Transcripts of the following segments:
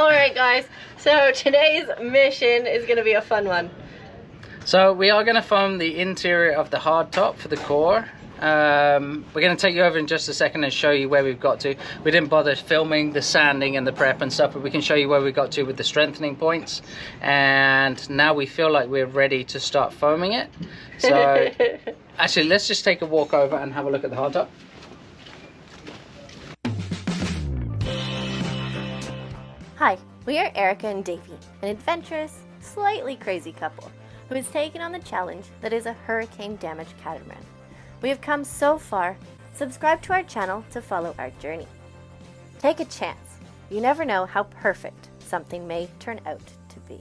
Alright guys, so today's mission is going to be a fun one. So we are going to foam the interior of the hardtop for the core. We're going to take you over in just a second and show you where we've got to. We didn't bother filming the sanding and the prep and stuff, but we can show you where we got to with the strengthening points. And now we feel like we're ready to start foaming it. So actually, let's just take a walk over and have a look at the hardtop. Hi, we are Erica and Davy, an adventurous, slightly crazy couple who has taken on the challenge that is a hurricane-damaged catamaran. We have come so far. Subscribe to our channel to follow our journey. Take a chance. You never know how perfect something may turn out to be.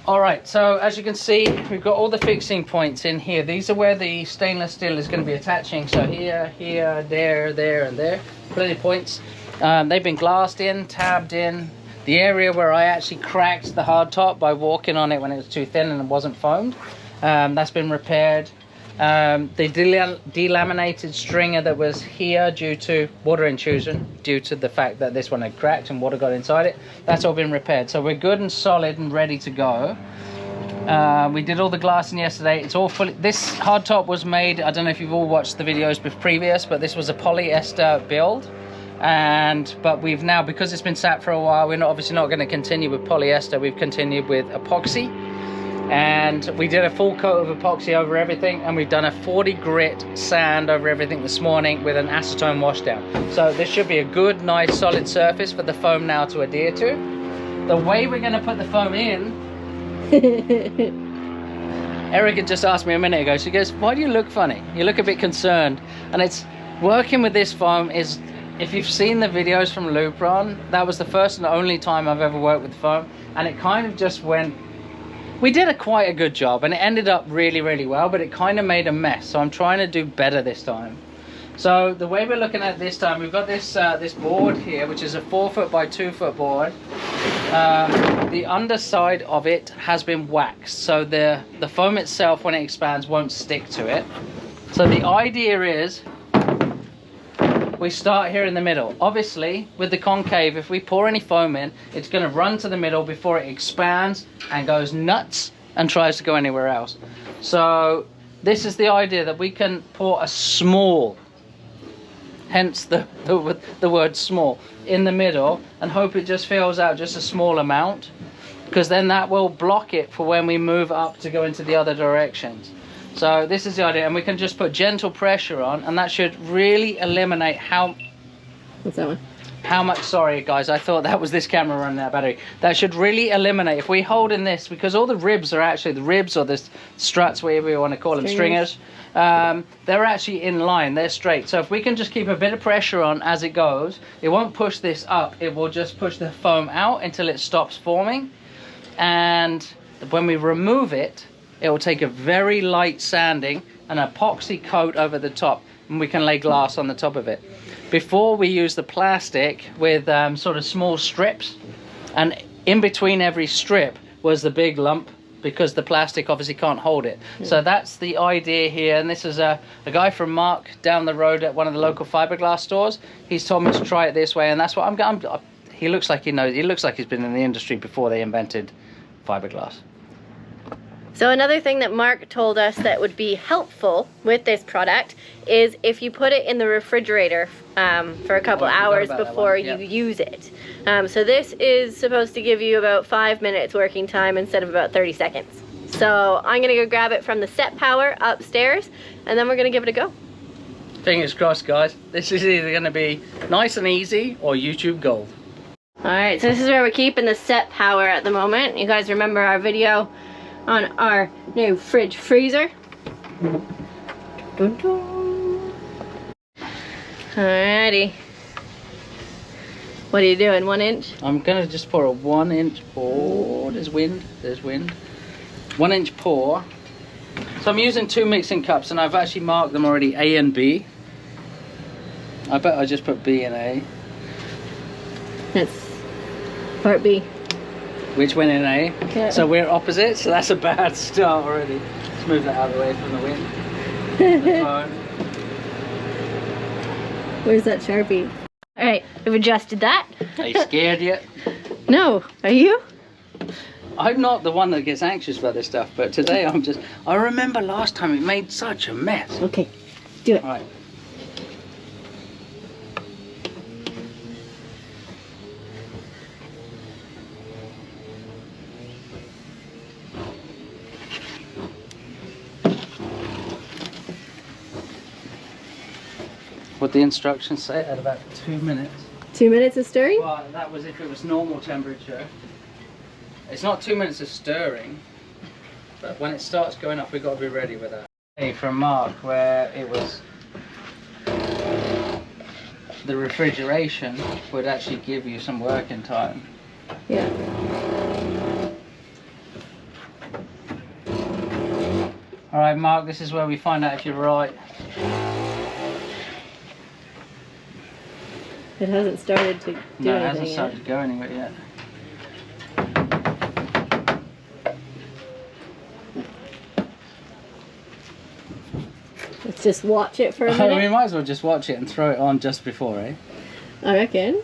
Alright, so as you can see, we've got all the fixing points in here. These are where the stainless steel is going to be attaching. So here, here, there, there, and there. Plenty of points. They've been glassed in, tabbed in. The area where I actually cracked the hardtop by walking on it when it was too thin and it wasn't foamed, that's been repaired. The delaminated stringer that was here due to water intrusion, due to the fact that this one had cracked and water got inside it, that's all been repaired. So we're good and solid and ready to go. We did all the glassing yesterday. It's all fully. This hardtop was made, I don't know if you've all watched the videos previous, but this was a polyester build. But we've now, because it's been sat for a while, we're obviously not going to continue with polyester. We've continued with epoxy, and we did a full coat of epoxy over everything, and we've done a 40 grit sand over everything this morning with an acetone wash down. So this should be a good, nice, solid surface for the foam now to adhere to. The way we're going to put the foam in, Erica just asked me a minute ago, she goes, why do you look funny? You look a bit concerned. And it's working with this foam is, if you've seen the videos from Lupron, that was the first and only time I've ever worked with foam, and it kind of just went, we did quite a good job, and it ended up really, really well, but it kind of made a mess, so I'm trying to do better this time. So the way we're looking at this time, we've got this this board here, which is a 4 foot by 2 foot board. The underside of it has been waxed, so the foam itself, when it expands, won't stick to it. So the idea is, we start here in the middle. Obviously, with the concave, if we pour any foam in, it's going to run to the middle before it expands and goes nuts and tries to go anywhere else. So this is the idea, that we can pour a small, hence the word small, in the middle, and hope it just fills out just a small amount, because then that will block it for when we move up to go into the other directions. So this is the idea, and we can just put gentle pressure on, and that should really eliminate What's that one? How much, sorry guys, I thought that was this camera running out of battery. That should really eliminate, if we hold in this, because all the ribs are actually, the ribs or the struts, whatever you want to call them, stringers, they're actually in line, they're straight. So if we can just keep a bit of pressure on as it goes, it won't push this up, it will just push the foam out until it stops forming. And when we remove it, it will take a very light sanding and epoxy coat over the top, and we can lay glass on the top of it. Before, we use the plastic with sort of small strips, and in between every strip was the big lump, because the plastic obviously can't hold it. Yeah. So that's the idea here, and this is a guy from Mark down the road at one of the local fiberglass stores. He's told me to try it this way, and that's what he looks like he knows. He looks like he's been in the industry before they invented fiberglass. So another thing that Mark told us that would be helpful with this product is if you put it in the refrigerator for a couple hours before you use it. So this is supposed to give you about 5 minutes working time instead of about 30 seconds. So I'm gonna go grab it from the set power upstairs, and then we're gonna give it a go. Fingers crossed, guys. This is either gonna be nice and easy or YouTube gold. All right, so this is where we're keeping the set power at the moment. You guys remember our video on our new fridge freezer. Dun, dun. Alrighty. What are you doing, 1 inch? I'm gonna just pour a 1 inch pour. There's wind, 1 inch pour. So I'm using 2 mixing cups, and I've actually marked them already, A and B. I bet I just put B and A. That's part B. Which went in A. Yeah. So we're opposite, so that's a bad start already. Let's move that out of the way from the wind. Where's that Sharpie? Alright, we've adjusted that. Are you scared yet? No, are you? I'm not the one that gets anxious about this stuff, but today I remember last time it made such a mess. Okay, do it. All right. What the instructions say at about 2 minutes. 2 minutes of stirring? Well, that was if it was normal temperature. It's not 2 minutes of stirring, but when it starts going up, we've got to be ready with that. Hey, from Mark, where it was the refrigeration would actually give you some working time. Yeah. All right, Mark, this is where we find out if you're right. It hasn't started to do anything No, it hasn't started yet. to go anywhere yet. Let's just watch it for a minute. We might as well just watch it and throw it on just before, eh? I reckon.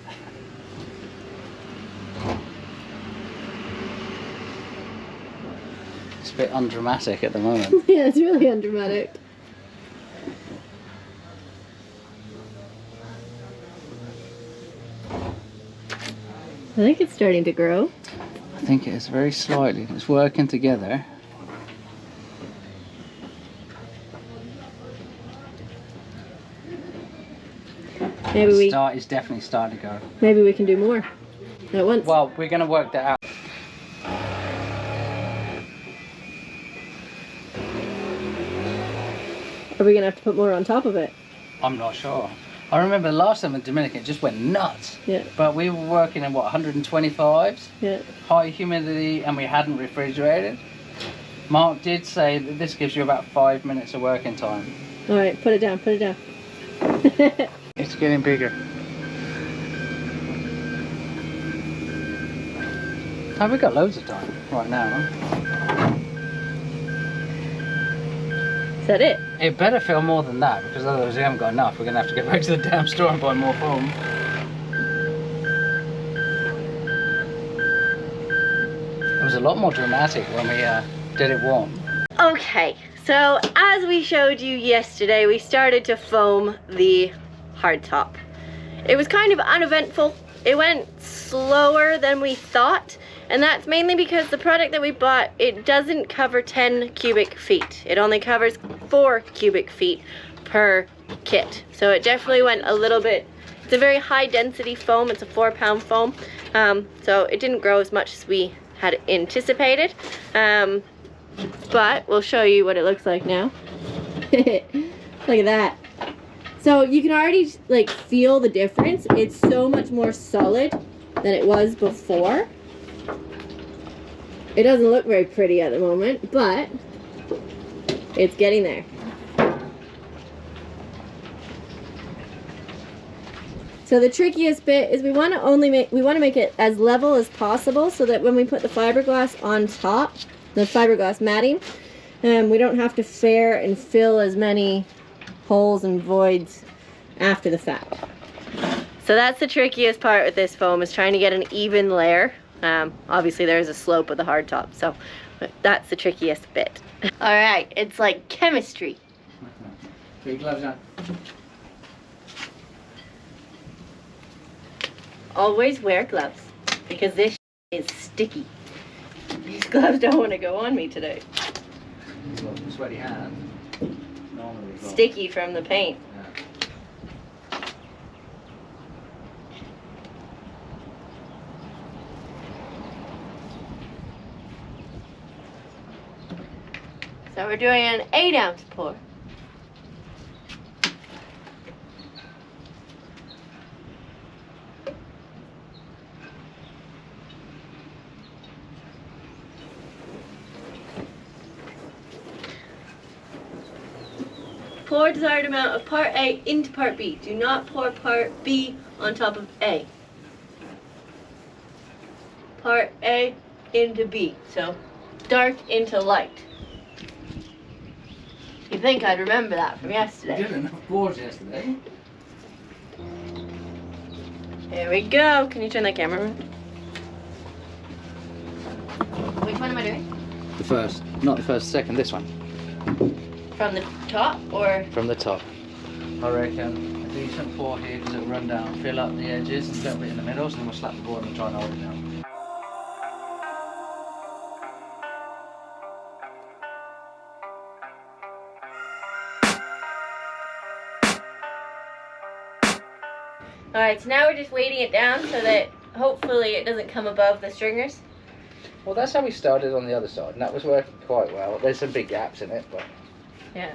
It's a bit undramatic at the moment. Yeah, it's really undramatic. I think it's starting to grow. I think it is very slightly. It's working together. Maybe we It's definitely starting to go. maybe we can do more at once. Well, we're going to work that out. Are we gonna have to put more on top of it? I'm not sure. I remember the last time in Dominican it just went nuts. Yeah. But we were working in what, 125s? Yeah. High humidity, and we hadn't refrigerated. Mark did say that this gives you about 5 minutes of working time. All right, put it down. Put it down. It's getting bigger. Oh, we've got loads of time right now. Huh? Is that it? It better feel more than that, because otherwise we haven't got enough. We're going to have to go back to the damn store and buy more foam. It was a lot more dramatic when we did it warm. Okay, so as we showed you yesterday, we started to foam the hardtop. It was kind of uneventful. It went slower than we thought, and that's mainly because the product that we bought, it doesn't cover 10 cubic feet. It only covers 4 cubic feet per kit. So it definitely went a little bit, it's a very high density foam. It's a 4-pound foam. So it didn't grow as much as we had anticipated. But we'll show you what it looks like now. Look at that. So you can already like feel the difference. It's so much more solid than it was before. It doesn't look very pretty at the moment, but it's getting there. So the trickiest bit is we want to make it as level as possible so that when we put the fiberglass on top, the fiberglass matting, we don't have to fare and fill as many holes and voids after the fact. So that's the trickiest part with this foam, is trying to get an even layer. Obviously there's a slope with the hardtop, so that's the trickiest bit. All right, it's like chemistry. Put your gloves on. Always wear gloves, because this is sticky. These gloves don't want to go on me today. Sweaty hands. Normally well. Sticky from the paint. Yeah. So we're doing an 8-ounce pour. Pour desired amount of part A into part B. Do not pour part B on top of A. Part A into B. So dark into light. You'd think I'd remember that from yesterday. You did enough pours yesterday. Here we go. Can you turn that camera around? Which one am I doing? The first, not the first, second, this one. From the top or? From the top. I reckon a decent pour here because it'll run down, fill up the edges and a little bit in the middle, so then we'll slap the board and try and hold it down. Alright, so now we're just weighting it down so that hopefully it doesn't come above the stringers. Well, that's how we started on the other side, and that was working quite well. There's some big gaps in it, but... Yeah,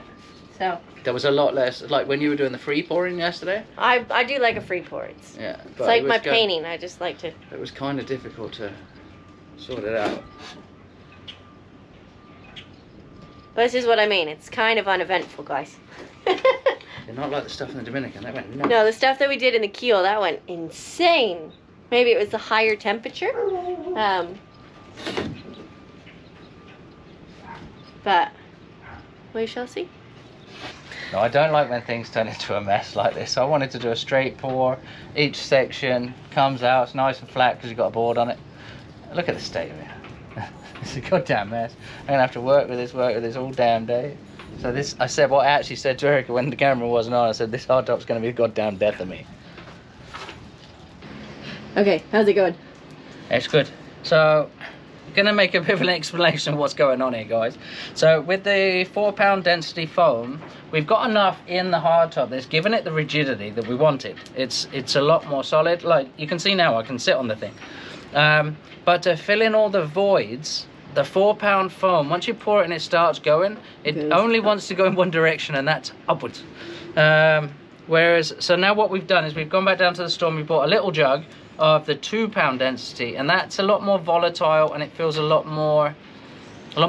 so... There was a lot less, like when you were doing the free pouring yesterday. I do like a free pour. It's like my painting, I just like to... It was kind of difficult to sort it out. But this is what I mean, it's kind of uneventful, guys. You're not like the stuff in the Dominican, that went nuts. No, the stuff that we did in the keel, that went insane. Maybe it was the higher temperature. But we shall see. No, I don't like when things turn into a mess like this. I wanted to do a straight pour. Each section comes out, it's nice and flat because you've got a board on it. Look at the state of it. It's a goddamn mess. I'm gonna have to work with this all damn day. So this, I said, what I actually said to Erica when the camera wasn't on, I said, this hardtop's gonna be the goddamn death of me. Okay, how's it going? It's good. So, I'm gonna make a bit of an explanation of what's going on here, guys. So, with the 4 pound density foam, we've got enough in the hardtop that's given it the rigidity that we wanted. It's a lot more solid. Like, you can see now, I can sit on the thing. But to fill in all the voids, the 4 pound foam, once you pour it and it starts going, it only wants to go in one direction, and that's upwards. Whereas, so now what we've done is we've gone back down to the store and we bought a little jug of the 2 pound density, and that's a lot more volatile and it feels a lot more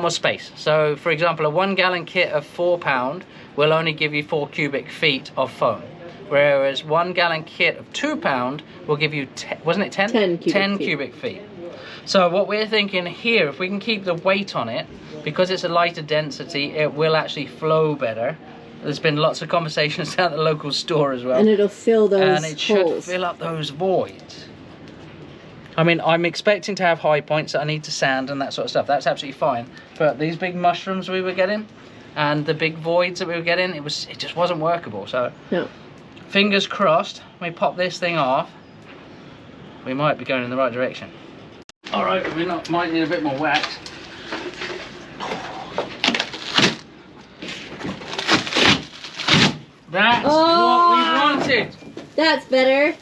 space. So for example, a 1 gallon kit of 4 pound will only give you 4 cubic feet of foam, whereas 1 gallon kit of 2 pound will give you 10, wasn't it 10? 10 cubic feet. So what we're thinking here, if we can keep the weight on it, because it's a lighter density, it will actually flow better. There's been lots of conversations down at the local store as well. And it'll fill those and it should fill up those voids. I mean, I'm expecting to have high points that I need to sand and that sort of stuff. That's absolutely fine. But these big mushrooms we were getting and the big voids that we were getting, it just wasn't workable. So no. Fingers crossed, we pop this thing off, we might be going in the right direction. All right, we might need a bit more wax. That's what we wanted. That's better.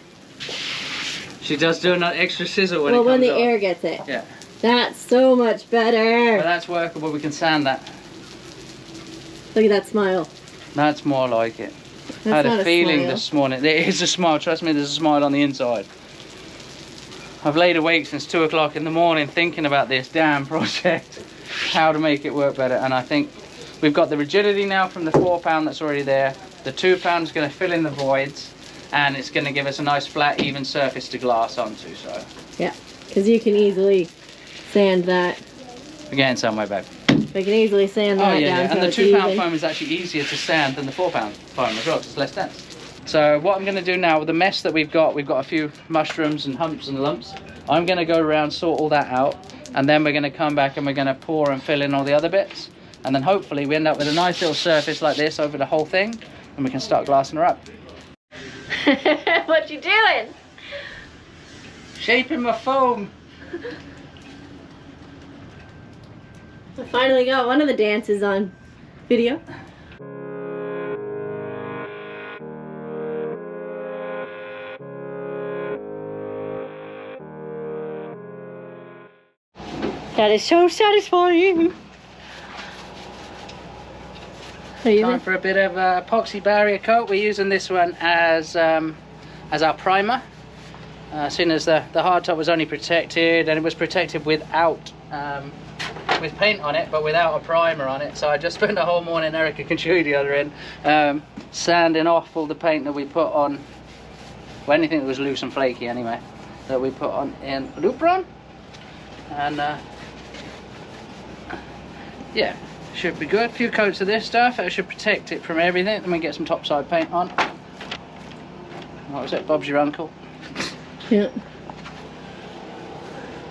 She does do an extra sizzle when it comes when the off. air gets it. Yeah. That's so much better. But that's workable, we can sand that. Look at that smile. That's more like it. That's I had not a feeling smile. this morning. There is a smile, trust me, there's a smile on the inside. I've laid awake since 2 o'clock in the morning thinking about this damn project, how to make it work better, and I think we've got the rigidity now from the 4 pound that's already there. The 2 pound is going to fill in the voids, and it's going to give us a nice flat, even surface to glass onto. So yeah, because you can easily sand that. we're getting somewhere, babe. We can easily sand that down. Yeah. And the it's 2 pound even. foam is actually easier to sand than the 4 pound foam as well, because it's less dense. So what I'm going to do now with the mess that we've got a few mushrooms and humps and lumps. I'm going to go around, sort all that out, and then we're going to come back and we're going to pour and fill in all the other bits, and then hopefully we end up with a nice little surface like this over the whole thing, and we can start glassing her up. What you doing? Shaping my foam. I finally got one of the dances on video. That is so satisfying. Time for a bit of epoxy barrier coat. We're using this one as our primer. Seeing as the hardtop was only protected, and it was protected without with paint on it, but without a primer on it. So I just spent the whole morning, Erica can show you the other end, sanding off all the paint that we put on. Well, anything that was loose and flaky anyway, that we put on in Lupron. And yeah, should be good. A few coats of this stuff, it should protect it from everything. Then we get some topside paint on. What was it, Bob's your uncle? Yeah.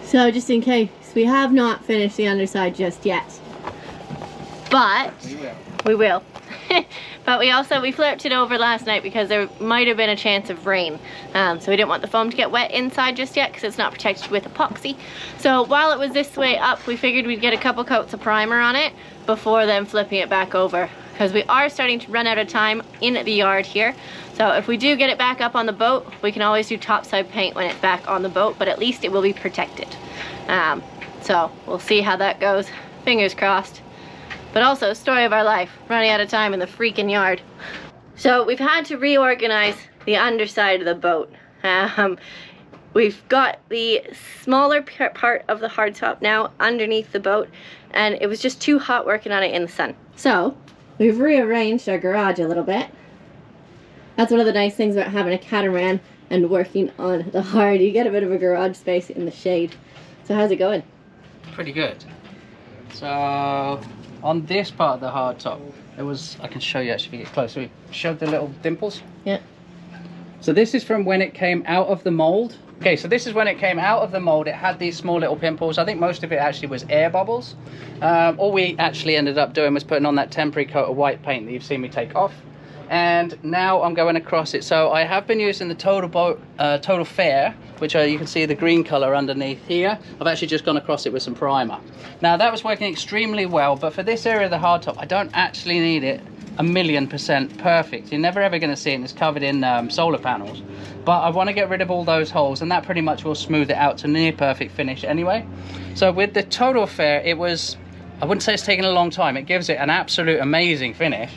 So just in case, we have not finished the underside just yet. But we will. But we flipped it over last night because there might have been a chance of rain. So we didn't want the foam to get wet inside just yet because it's not protected with epoxy. So while it was this way up, we figured we'd get a couple coats of primer on it before then flipping it back over. Because we are starting to run out of time in the yard here. So if we do get it back up on the boat, we can always do topside paint when it's back on the boat, but at least it will be protected. So we'll see how that goes. Fingers crossed. But also, story of our life, running out of time in the freaking yard. So we've had to reorganize the underside of the boat. We've got the smaller part of the hardtop now underneath the boat, and it was just too hot working on it in the sun. So we've rearranged our garage a little bit. That's one of the nice things about having a catamaran and working on the hard. You get a bit of a garage space in the shade. So how's it going? Pretty good. So on this part of the hardtop, it was, I can show you actually if you get closer. We showed the little dimples. Yeah. So this is from when it came out of the mold. Okay, so this is when it came out of the mold. It had these small little pimples. I think most of it actually was air bubbles. All we actually ended up doing was putting on that temporary coat of white paint that you've seen me take off. And now I'm going across it. So I have been using the Total Fair, which you can see the green color underneath here. I've actually just gone across it with some primer. Now that was working extremely well, but for this area of the hardtop, I don't actually need it 1,000,000% perfect. You're never ever going to see it, and it's covered in solar panels. But I want to get rid of all those holes, and that pretty much will smooth it out to near perfect finish anyway. So with the Total Fair, it was, I wouldn't say it's taken a long time. It gives it an absolute amazing finish.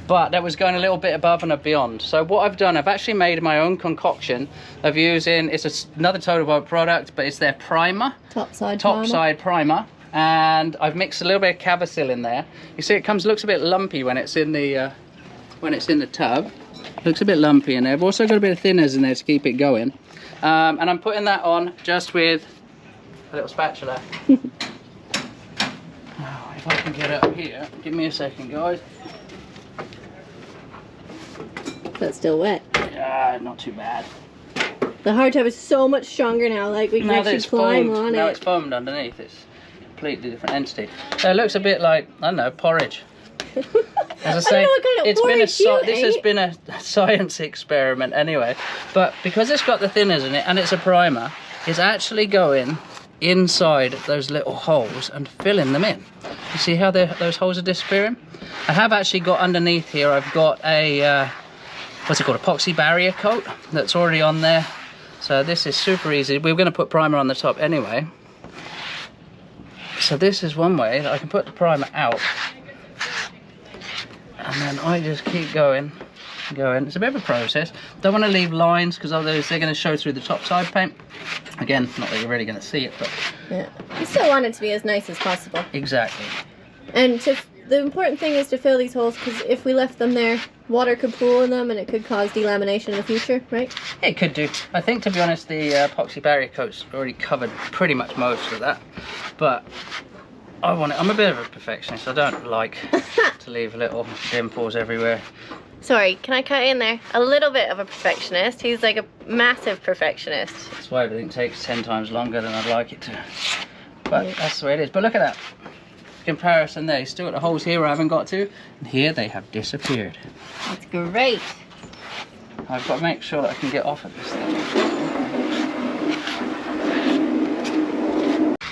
But that was going a little bit above and beyond. So what I've done, I've actually made my own concoction of using, it's another Total Boat product, but it's their primer. Topside primer. And I've mixed a little bit of Cavasil in there. You see it looks a bit lumpy when it's in the tub. Looks a bit lumpy in there. I've also got a bit of thinners in there to keep it going. And I'm putting that on just with a little spatula. Now, if I can get up here, give me a second guys. That's still wet. Yeah, not too bad. The hardtop is so much stronger now, like we can actually climb on it. Now it's foamed underneath, it's a completely different entity. So it looks a bit like, I don't know, porridge. As I say, this has been a science experiment anyway. But because it's got the thinners in it and it's a primer, it's actually going inside those little holes and filling them in. You see how those holes are disappearing? I have actually got underneath here, I've got a what's it called, epoxy barrier coat that's already on there. So this is super easy. We were going to put primer on the top anyway. So this is one way that I can put the primer out. And then I just keep going. It's a bit of a process. Don't want to leave lines because otherwise they're going to show through the top side paint. Again, not that you're really going to see it, but... Yeah. You still want it to be as nice as possible. Exactly. And the important thing is to fill these holes, because if we left them there, water could pool in them and it could cause delamination in the future, right? It could do. I think, to be honest, the epoxy barrier coat's already covered pretty much most of that. But I'm a bit of a perfectionist. I don't like to leave little dimples everywhere. Sorry, can I cut in there? A little bit of a perfectionist. He's like a massive perfectionist. That's why everything takes 10 times longer than I'd like it to. But yeah, that's the way it is. But look at that. Comparison there, you still got the holes here I haven't got to, and here they have disappeared. That's great. I've got to make sure that I can get off of this thing.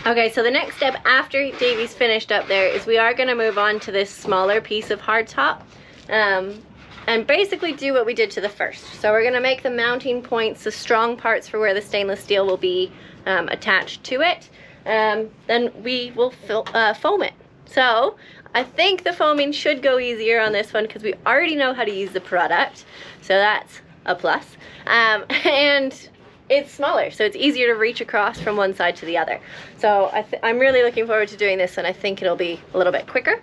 Okay, so the next step after Davy's finished up there is we are going to move on to this smaller piece of hardtop and basically do what we did to the first. So we're going to make the mounting points, the strong parts for where the stainless steel will be attached to it. Then we will foam it. So I think the foaming should go easier on this one because we already know how to use the product, so that's a plus. And it's smaller, so it's easier to reach across from one side to the other. So I'm really looking forward to doing this, and I think it'll be a little bit quicker.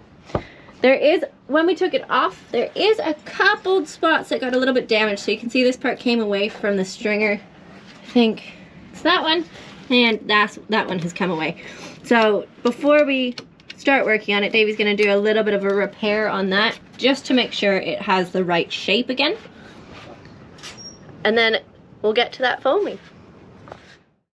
There is, when we took it off, there is a couple spots that got a little bit damaged. So you can see this part came away from the stringer. I think it's that one. And that one has come away. So before we start working on it, Davy's going to do a little bit of a repair on that just to make sure it has the right shape again. And then we'll get to that foaming.